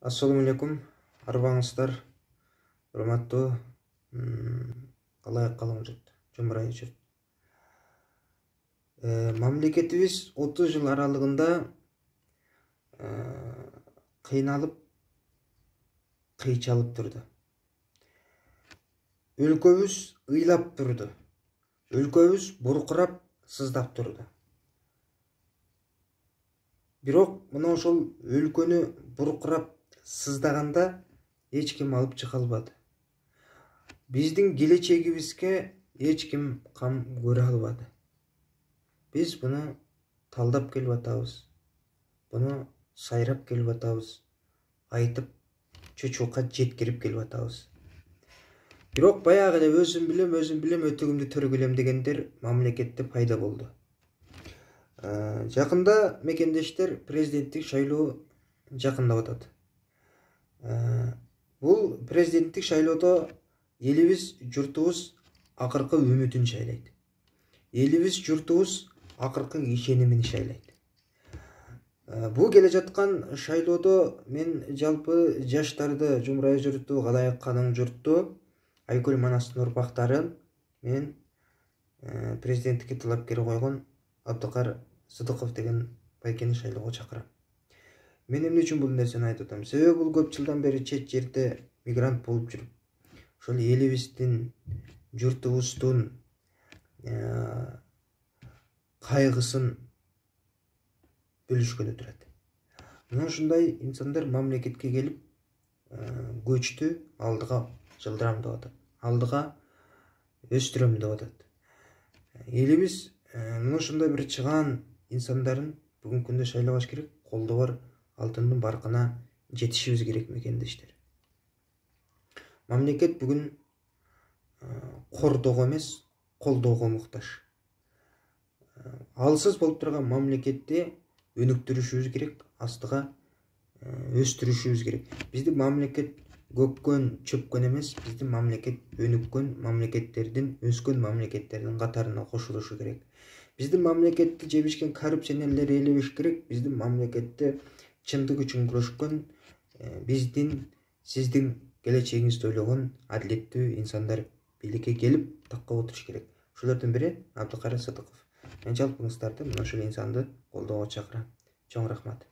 Assalamu alaikum. Арбаңыздар, урматтуу, калай калыңыз жат, жумурай жат. Мамлекетибиз 30 жыл аралыгында кыйналып, кыйчалып турду. Өлкөбүз ыйлап турду. Өлкөбүз буркурап, сыздап турду. Бирок мына ошол өлкөнү буркурап сыздаганда эч ким алып чыга албады. Биздин келечегибизге эч ким кам көрө албады. Биз буну талдап келип атабыз. Буну сайрап келип атабыз. Айтып, чочукка жеткирип келип атабыз. Бирок баягы эле өзүм билем, өтөгүмдү төргүлөм дегендер мамлекетте пайда болду. Жакында мекендештер президенттик шайлоо жакындап атат. Бул президенттик шайлоодо элибиз, журтубуз акыркы үмүтүн шайлайт. Элибиз, журтубуз акыркы ишенимин шайлайт. Бул келе жаткан шайлоодо мен жалпы жаштарды, жумурай журтту, Калай каның журтту, Айкөл Манастын урпактарын мен президенттикке талапкер койгон Абдыкар Сыдыков деген байкени шайлоого чакырам. Мен эмне үчүн бул нерсени айтып атам? Себеби бул көп жылдан бери чет жерде мигрант болуп жүрүп, ошол элибиздин, журтубуздун кайгысын бөлүшкөнү турат. Мына ушундай инсандар мамлекетке келип, көчтү алдыга жылдырам деп атат. Алдыга өстүрөм деп атат. Элибиз мына ушундай бир чыгаан инсандарын бүгүнкү күндө шайлабаш керек, колдо бар алтындын баркына жетишибиз керек мекендештер. Мамлекет бүгүн кордоого эмес, колдоого муктаж. Алсыз болуп турган мамлекетти өнүктүрүшүбүз керек, астыга өстүрүшүбүз керек. Биздин мамлекет көккөн, чөпкөн эмес, биздин мамлекет өнүккөн мамлекеттердин, өскөн мамлекеттердин катарына кошулушу керек. Биздин мамлекетти жебишкен коррупционерлер элебеш керек. Биздин мамлекетте чындык үчүн күрөшкөн, биздин, сиздин келечегиңизди ойлогон адилеттүү инсандар бийликке келип такка отуруш керек. Ошолордун бири Абдыкар Сыдыков. Мен жалпыңыздарды мына ушул инсанды колдоого чакырам. Чоң рахмат.